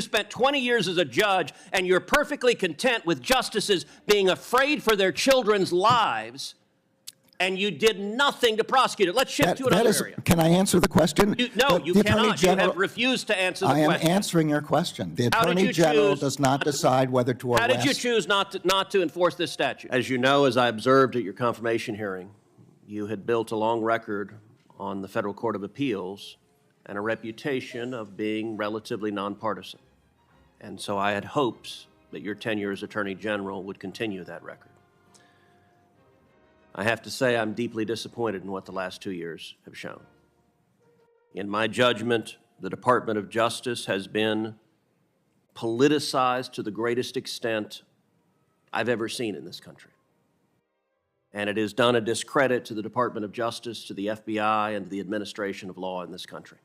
spent 20 years as a judge, and you're perfectly content with justices being afraid for their children's lives, and you did nothing to prosecute it. Let's shift to another area. Can I answer the question? No, you cannot. You have refused to answer the question. I am answering your question. The Attorney General does not decide whether to arrest. How did you choose not to enforce this statute? As you know, as I observed at your confirmation hearing, you had built a long record on the Federal Court of Appeals and a reputation of being relatively nonpartisan. And so I had hopes that your tenure as Attorney General would continue that record. I have to say I'm deeply disappointed in what the last 2 years have shown. In my judgment, the Department of Justice has been politicized to the greatest extent I've ever seen in this country. And it has done a discredit to the Department of Justice, to the FBI, and to the administration of law in this country.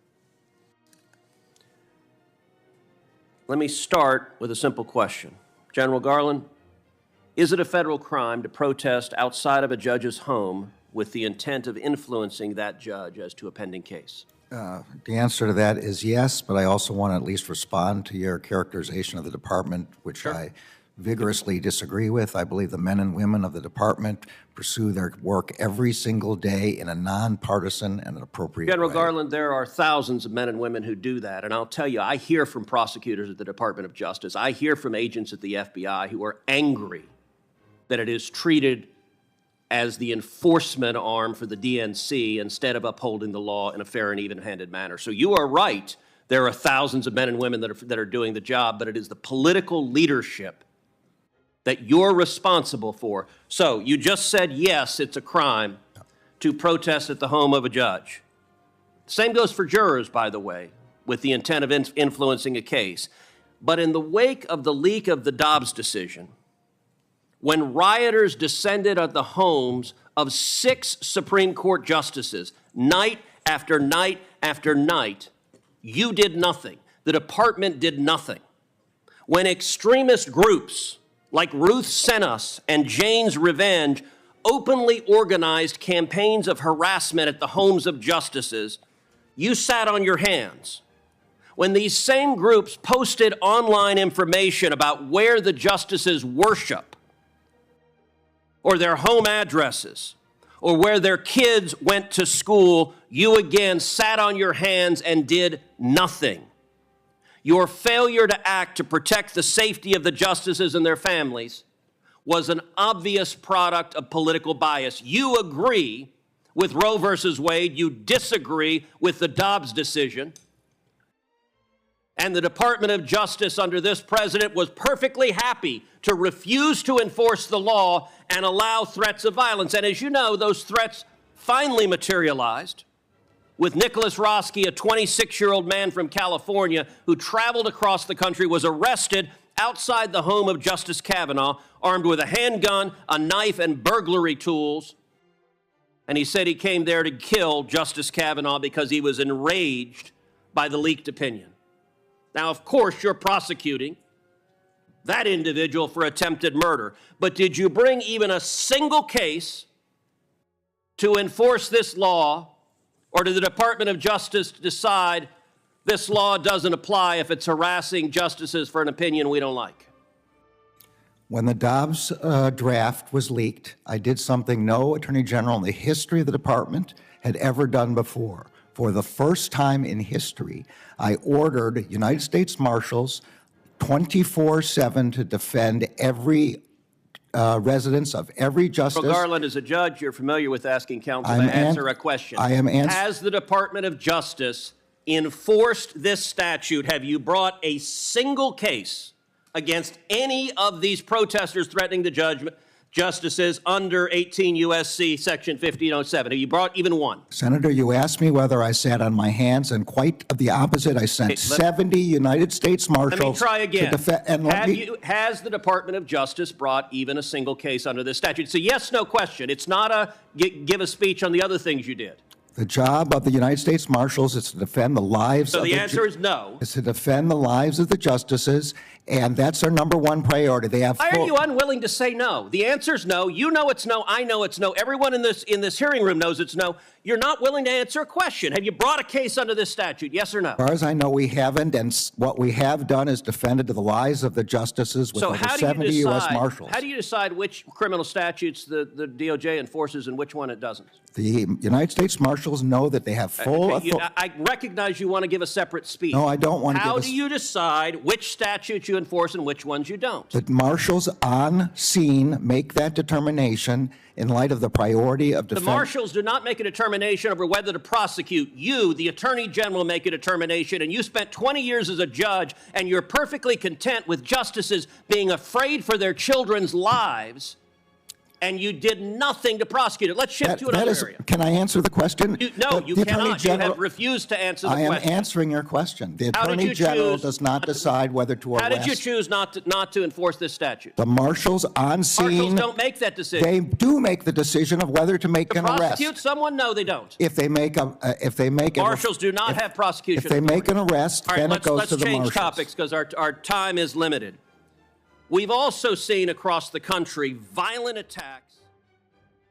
Let me start with a simple question. General Garland, is it a federal crime to protest outside of a judge's home with the intent of influencing that judge as to a pending case? The answer to that is yes, but I also want to at least respond to your characterization of the department, which Sure. I vigorously disagree with. I believe the men and women of the department pursue their work every single day in a nonpartisan and an appropriate General way. Garland, there are thousands of men and women who do that, and I'll tell you, I hear from prosecutors at the Department of Justice, I hear from agents at the FBI who are angry that it is treated as the enforcement arm for the DNC instead of upholding the law in a fair and even-handed manner. So you are right. There are thousands of men and women that are doing the job, but it is the political leadership that you're responsible for. So you just said, yes, it's a crime to protest at the home of a judge. Same goes for jurors, by the way, with the intent of influencing a case. But in the wake of the leak of the Dobbs decision, when rioters descended on the homes of 6 Supreme Court justices, night after night after night, you did nothing. The department did nothing. When extremist groups like Ruth Sent Us and Jane's Revenge openly organized campaigns of harassment at the homes of justices, you sat on your hands. When these same groups posted online information about where the justices worship, or their home addresses, or where their kids went to school, you again sat on your hands and did nothing. Your failure to act to protect the safety of the justices and their families was an obvious product of political bias. You agree with Roe versus Wade, you disagree with the Dobbs decision, and the Department of Justice under this president was perfectly happy to refuse to enforce the law and allow threats of violence. And as you know, those threats finally materialized with Nicholas Roski, a 26-year-old man from California who traveled across the country, was arrested outside the home of Justice Kavanaugh, armed with a handgun, a knife, and burglary tools. And he said he came there to kill Justice Kavanaugh because he was enraged by the leaked opinion. Now, of course, you're prosecuting that individual for attempted murder, but did you bring even a single case to enforce this law, or did the Department of Justice decide this law doesn't apply if it's harassing justices for an opinion we don't like? When the Dobbs draft was leaked, I did something no Attorney General in the history of the department had ever done before. For the first time in history, I ordered United States Marshals 24/7 to defend every residence of every justice. Well, Garland, as a judge, you're familiar with asking counsel to answer a question. I am answering. Has the Department of Justice enforced this statute? Have you brought a single case against any of these protesters threatening the justices under 18 U.S.C. Section 1507? Have you brought even one? Senator, you asked me whether I sat on my hands, and quite the opposite. I sent 70 United States Marshals. Let me try again. To defend. And has the Department of Justice brought even a single case under this statute? It's a yes/no question. It's not a give a speech on the other things you did. The job of the United States Marshals is to defend the lives So of the answer is no. is to defend the lives of the justices, and that's their number one priority. They have Why are you unwilling to say no? The answer is no. You know it's no. I know it's no. Everyone in this hearing room knows it's no. You're not willing to answer a question. Have you brought a case under this statute? Yes or no? As far as I know, we haven't, and what we have done is defended the lives of the justices with over 70 U.S. Marshals. How do you decide which criminal statutes the DOJ enforces and which one it doesn't? The United States Marshals know that they have full authority. I recognize you want to give a separate speech. No, I don't want to give How do you decide which statutes you enforce and which ones you don't? The Marshals on scene make that determination in light of the priority of defense. The Marshals do not make a determination over whether to prosecute. You, the Attorney General, make a determination, and you spent 20 years as a judge, and you're perfectly content with justices being afraid for their children's lives, and you did nothing to prosecute it. Let's shift to another area. Can I answer the question? No, you cannot. You have refused to answer the question. I am answering your question. The Attorney General does not decide whether to arrest. How did you choose not to enforce this statute? The Marshals on scene. Marshals don't make that decision. They do make the decision of whether to make an arrest. Prosecute someone? No, they don't. If they make Marshals do not have prosecution. If they make an arrest, then it goes to the Marshals. Let's change topics because our time is limited. We've also seen across the country violent attacks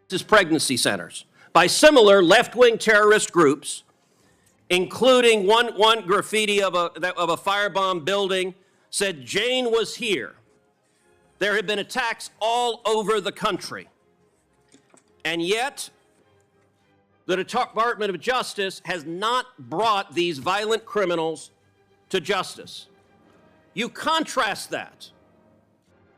to pregnancy centers by similar left-wing terrorist groups, including one graffiti of a firebomb building said Jane was here. There have been attacks all over the country. And yet, the Department of Justice has not brought these violent criminals to justice. You contrast that.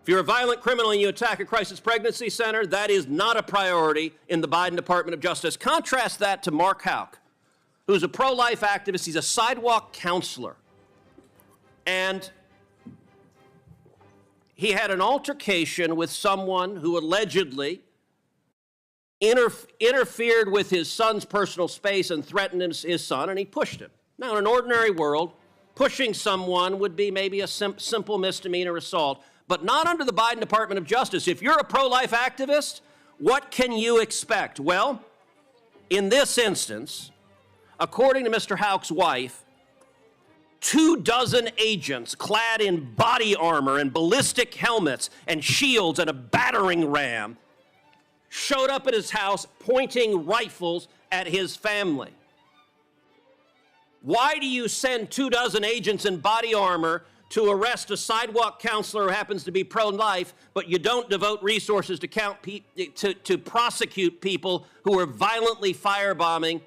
If you're a violent criminal and you attack a crisis pregnancy center, that is not a priority in the Biden Department of Justice. Contrast that to Mark Houck, who's a pro-life activist. He's a sidewalk counselor. And he had an altercation with someone who allegedly interfered with his son's personal space and threatened his son, and he pushed him. Now, in an ordinary world, pushing someone would be maybe a simple misdemeanor assault, but not under the Biden Department of Justice. If you're a pro-life activist, what can you expect? Well, in this instance, according to Mr. Houck's wife, 24 agents clad in body armor and ballistic helmets and shields and a battering ram showed up at his house pointing rifles at his family. Why do you send 24 agents in body armor to arrest a sidewalk counselor who happens to be pro-life, but you don't devote resources to prosecute people who are violently firebombing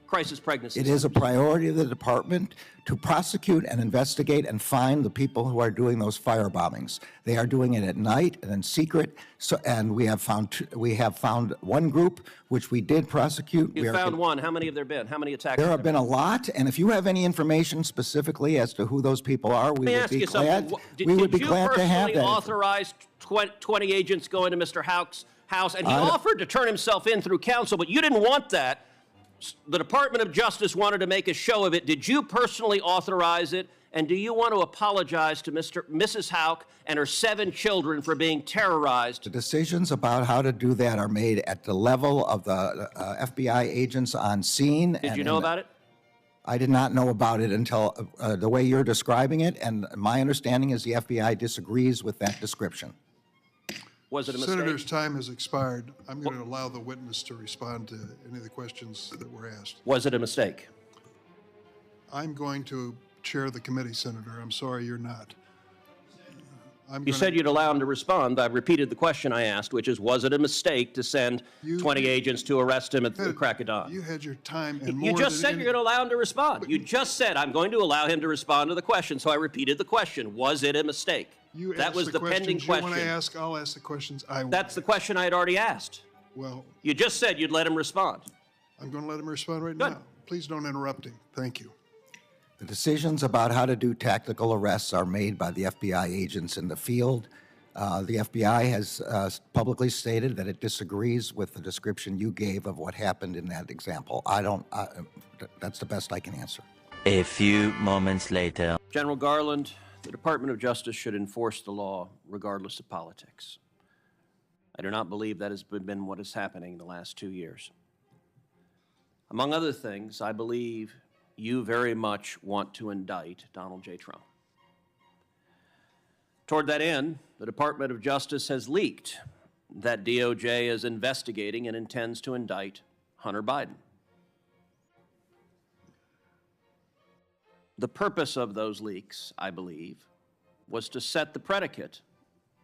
crisis pregnancies? It is a priority of the department to prosecute and investigate and find the people who are doing those firebombings. They are doing it at night and in secret. And we have found one group which we did prosecute. You found one. How many have there been? How many attacks? There have been a lot. And if you have any information specifically as to who those people are, we would be glad. We would be glad to have that. Did you personally authorize 20 agents going to Mr. Houck's house? And he offered to turn himself in through counsel, but you didn't want that. The Department of Justice wanted to make a show of it. Did you personally authorize it? And do you want to apologize to Mrs. Houck and her 7 children for being terrorized? The decisions about how to do that are made at the level of the FBI agents on scene. Did you know about it? I did not know about it until the way you're describing it. And my understanding is the FBI disagrees with that description. Was it a mistake? Senator's time has expired. I'm going to allow the witness to respond to any of the questions that were asked. Was it a mistake? I'm going to chair the committee, Senator. I'm sorry you're not. You said you'd allow him to respond. I repeated the question I asked, which is, was it a mistake to send 20 agents to arrest him at the crack of dawn? You had your time and more. You just said you're going to allow him to respond. You just said, I'm going to allow him to respond to the question, so I repeated the question. Was it a mistake? That was the pending question. You want to ask, I'll ask the questions I want. That's the question I had already asked. Well, you just said you'd let him respond. I'm going to let him respond right now. Please don't interrupt him. Thank you. The decisions about how to do tactical arrests are made by the FBI agents in the field. The FBI has publicly stated that it disagrees with the description you gave of what happened in that example. That's the best I can answer. A few moments later. General Garland, the Department of Justice should enforce the law regardless of politics. I do not believe that has been what is happening in the last 2 years. Among other things, I believe you very much want to indict Donald J. Trump. Toward that end, the Department of Justice has leaked that DOJ is investigating and intends to indict Hunter Biden. The purpose of those leaks, I believe, was to set the predicate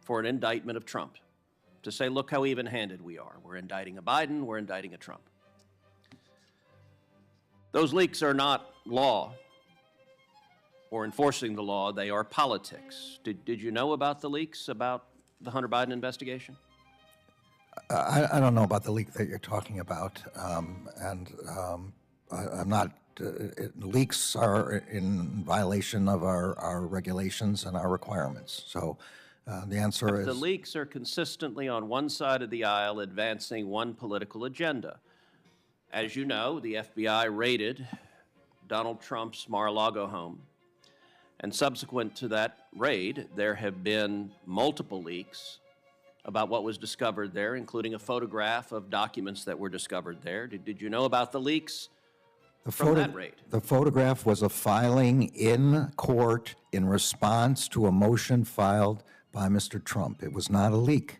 for an indictment of Trump, to say, look how even-handed we are. We're indicting a Biden, we're indicting a Trump. Those leaks are not law or enforcing the law, they are politics. Did you know about the leaks about the Hunter Biden investigation? I don't know about the leak that you're talking about, I'm not. Leaks are in violation of our regulations and our requirements. So the answer is... The leaks are consistently on one side of the aisle advancing one political agenda. As you know, the FBI raided Donald Trump's Mar-a-Lago home. And subsequent to that raid, there have been multiple leaks about what was discovered there, including a photograph of documents that were discovered there. Did you know about the leaks from that raid? The photograph was a filing in court in response to a motion filed by Mr. Trump. It was not a leak.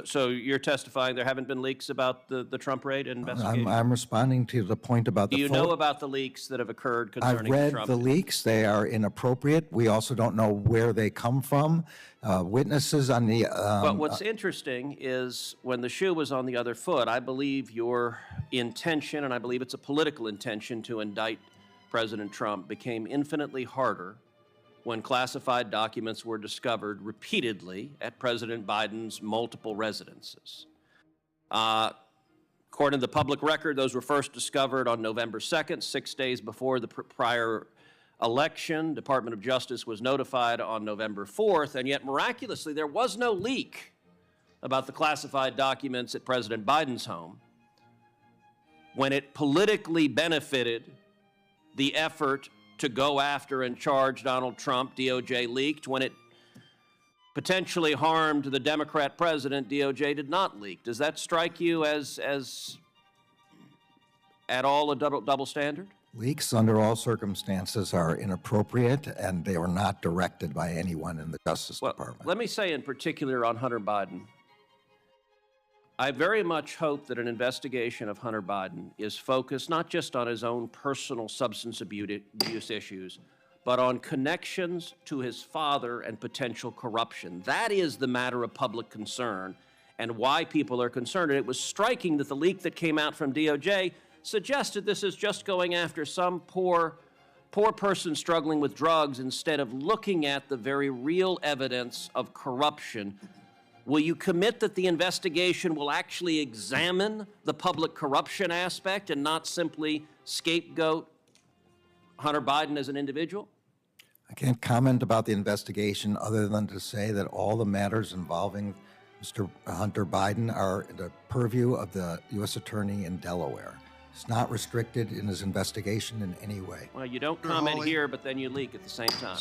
So you're testifying there haven't been leaks about the Trump raid investigation? I'm responding to the point about the Do you know about the leaks that have occurred concerning I've read Trump? the leaks. They are inappropriate. We also don't know where they come from. Witnesses on the... But what's interesting is when the shoe was on the other foot, I believe your intention, and I believe it's a political intention to indict President Trump, became infinitely harder when classified documents were discovered repeatedly at President Biden's multiple residences. According to the public record, those were first discovered on November 2nd, 6 days before the prior election. Department of Justice was notified on November 4th, and yet miraculously there was no leak about the classified documents at President Biden's home when it politically benefited the effort to go after and charge Donald Trump. DOJ leaked. When it potentially harmed the Democrat president, DOJ did not leak. Does that strike you as at all a double standard? Leaks under all circumstances are inappropriate, and they were not directed by anyone in the Justice Department. Let me say in particular on Hunter Biden, I very much hope that an investigation of Hunter Biden is focused not just on his own personal substance abuse issues, but on connections to his father and potential corruption. That is the matter of public concern and why people are concerned. And it was striking that the leak that came out from DOJ suggested this is just going after some poor person struggling with drugs instead of looking at the very real evidence of corruption. Will you commit that the investigation will actually examine the public corruption aspect and not simply scapegoat Hunter Biden as an individual? I can't comment about the investigation other than to say that all the matters involving Mr. Hunter Biden are the purview of the U.S. Attorney in Delaware. It's not restricted in his investigation in any way. Well, you don't comment here, but then you leak at the same time.